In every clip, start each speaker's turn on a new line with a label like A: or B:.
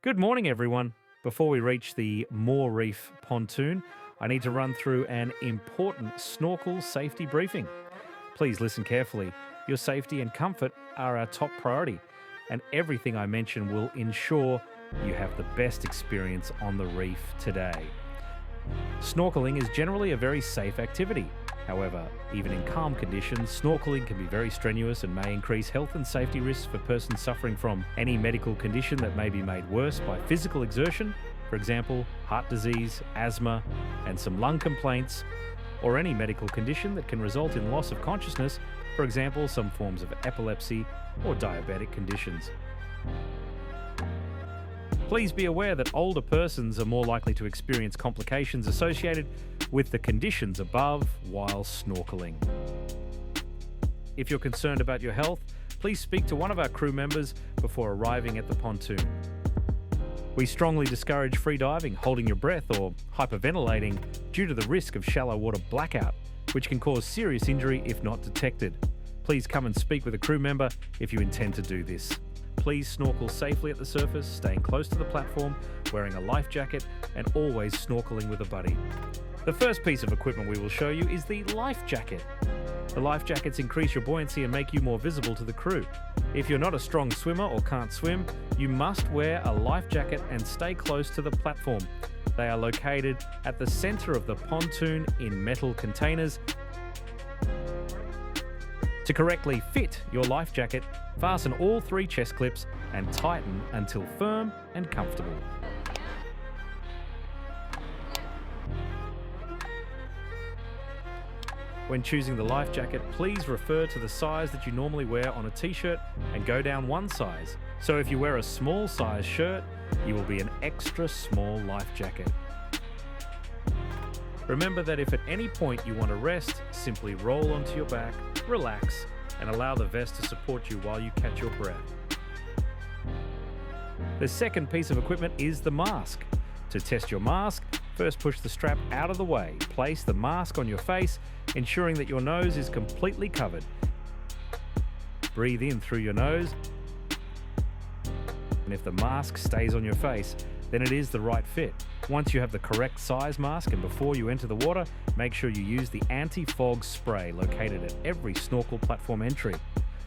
A: Good morning, everyone. Before we reach the Moore Reef pontoon, I need to run through an important snorkel safety briefing. Please listen carefully. Your safety and comfort are our top priority, and everything I mention will ensure you have the best experience on the reef today. Snorkeling is generally a very safe activity. However, even in calm conditions, snorkeling can be very strenuous and may increase health and safety risks for persons suffering from any medical condition that may be made worse by physical exertion, for example, heart disease, asthma, and some lung complaints, or any medical condition that can result in loss of consciousness, for example, some forms of epilepsy or diabetic conditions. Please be aware that older persons are more likely to experience complications associated with the conditions above while snorkeling. If you're concerned about your health, please speak to one of our crew members before arriving at the pontoon. We strongly discourage free diving, holding your breath, or hyperventilating due to the risk of shallow water blackout, which can cause serious injury if not detected. Please come and speak with a crew member if you intend to do this. Please snorkel safely at the surface, staying close to the platform, wearing a life jacket, and always snorkeling with a buddy. The first piece of equipment we will show you is the life jacket. The life jackets increase your buoyancy and make you more visible to the crew. If you're not a strong swimmer or can't swim, you must wear a life jacket and stay close to the platform. They are located at the center of the pontoon in metal containers. To correctly fit your life jacket, fasten all 3 chest clips and tighten until firm and comfortable. When choosing the life jacket, please refer to the size that you normally wear on a t-shirt and go down 1 size. So if you wear a small size shirt, you will be an extra small life jacket. Remember that if at any point you want to rest, simply roll onto your back, relax, and allow the vest to support you while you catch your breath. The second piece of equipment is the mask. To test your mask, first push the strap out of the way. Place the mask on your face, ensuring that your nose is completely covered. Breathe in through your nose, and if the mask stays on your face, then it is the right fit. Once you have the correct size mask and before you enter the water, make sure you use the anti-fog spray located at every snorkel platform entry.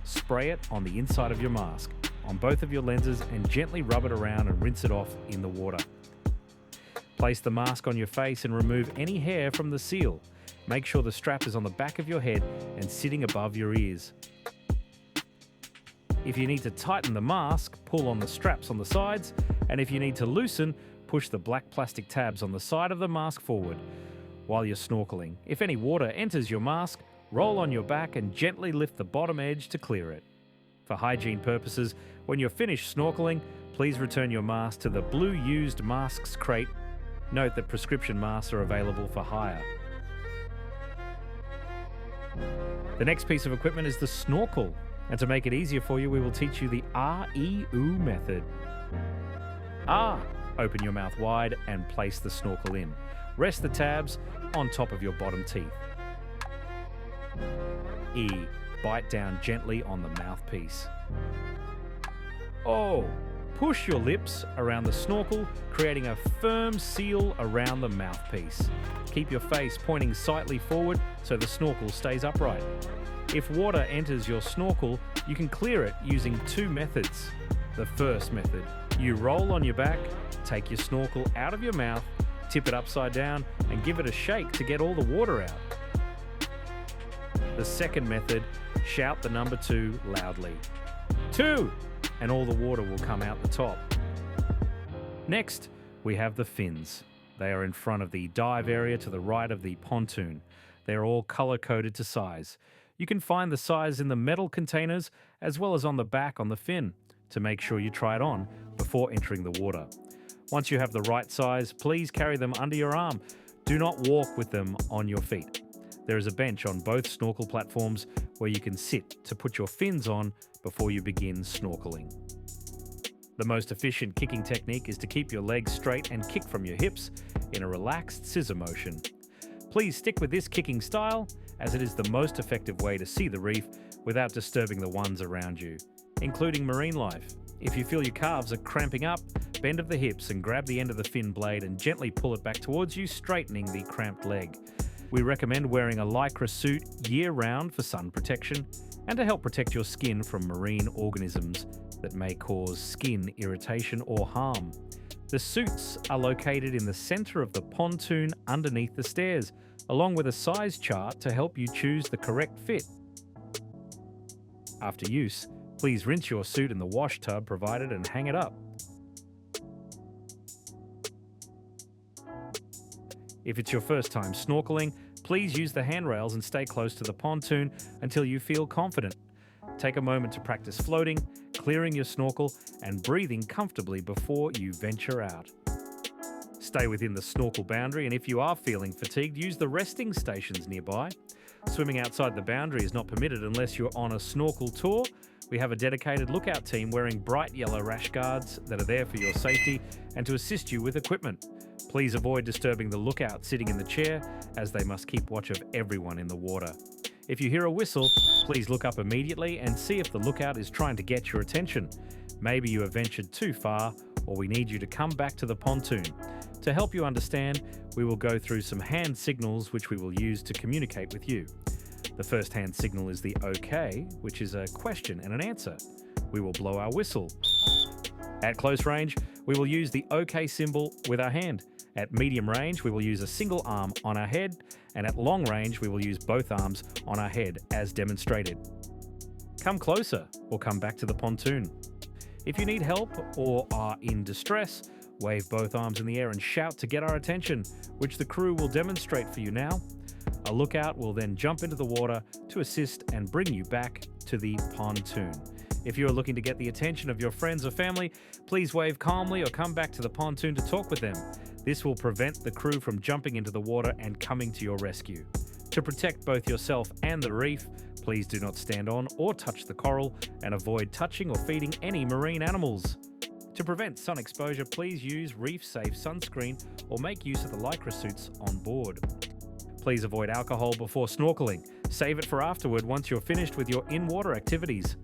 A: Spray it on the inside of your mask, on both of your lenses, and gently rub it around and rinse it off in the water. Place the mask on your face and remove any hair from the seal. Make sure the strap is on the back of your head and sitting above your ears. If you need to tighten the mask, pull on the straps on the sides, and if you need to loosen, push the black plastic tabs on the side of the mask forward while you're snorkeling. If any water enters your mask, roll on your back and gently lift the bottom edge to clear it. For hygiene purposes, when you're finished snorkeling, please return your mask to the blue used masks crate. Note that prescription masks are available for hire. The next piece of equipment is the snorkel. And to make it easier for you, we will teach you the R-E-U method. R. Open your mouth wide and place the snorkel in. Rest the tabs on top of your bottom teeth. E. Bite down gently on the mouthpiece. O. Push your lips around the snorkel, creating a firm seal around the mouthpiece. Keep your face pointing slightly forward so the snorkel stays upright. If water enters your snorkel, you can clear it using 2 methods. The first method, you roll on your back, take your snorkel out of your mouth, tip it upside down, and give it a shake to get all the water out. The second method, shout the number 2 loudly. 2! And all the water will come out the top. Next, we have the fins. They are in front of the dive area to the right of the pontoon. They are all color-coded to size. You can find the size in the metal containers as well as on the back on the fin to make sure you try it on before entering the water. Once you have the right size, please carry them under your arm. Do not walk with them on your feet. There is a bench on both snorkel platforms where you can sit to put your fins on before you begin snorkeling. The most efficient kicking technique is to keep your legs straight and kick from your hips in a relaxed scissor motion. Please stick with this kicking style, as it is the most effective way to see the reef without disturbing the ones around you, including marine life. If you feel your calves are cramping up, bend of the hips and grab the end of the fin blade and gently pull it back towards you, straightening the cramped leg. We recommend wearing a lycra suit year-round for sun protection and to help protect your skin from marine organisms that may cause skin irritation or harm. The suits are located in the center of the pontoon underneath the stairs, along with a size chart to help you choose the correct fit. After use, please rinse your suit in the wash tub provided and hang it up. If it's your first time snorkeling, please use the handrails and stay close to the pontoon until you feel confident. Take a moment to practice floating, clearing your snorkel, and breathing comfortably before you venture out. Stay within the snorkel boundary, and if you are feeling fatigued, use the resting stations nearby. Swimming outside the boundary is not permitted unless you're on a snorkel tour. We have a dedicated lookout team wearing bright yellow rash guards that are there for your safety and to assist you with equipment. Please avoid disturbing the lookout sitting in the chair, as they must keep watch of everyone in the water. If you hear a whistle, please look up immediately and see if the lookout is trying to get your attention. Maybe you have ventured too far, or we need you to come back to the pontoon. To help you understand, we will go through some hand signals which we will use to communicate with you. The first hand signal is the OK, which is a question and an answer. We will blow our whistle. At close range, we will use the OK symbol with our hand. At medium range, we will use a single arm on our head, and at long range, we will use both arms on our head as demonstrated. Come closer or come back to the pontoon. If you need help or are in distress, wave both arms in the air and shout to get our attention, which the crew will demonstrate for you now. A lookout will then jump into the water to assist and bring you back to the pontoon. If you are looking to get the attention of your friends or family, please wave calmly or come back to the pontoon to talk with them. This will prevent the crew from jumping into the water and coming to your rescue. To protect both yourself and the reef, please do not stand on or touch the coral and avoid touching or feeding any marine animals. To prevent sun exposure, please use reef-safe sunscreen or make use of the lycra suits on board. Please avoid alcohol before snorkeling. Save it for afterward once you're finished with your in-water activities.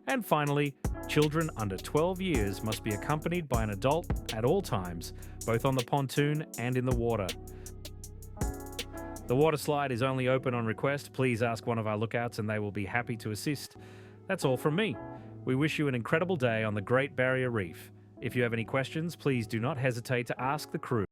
A: And finally, children under 12 years must be accompanied by an adult at all times, both on the pontoon and in the water. The water slide is only open on request. Please ask one of our lookouts and they will be happy to assist. That's all from me. We wish you an incredible day on the Great Barrier Reef. If you have any questions, please do not hesitate to ask the crew.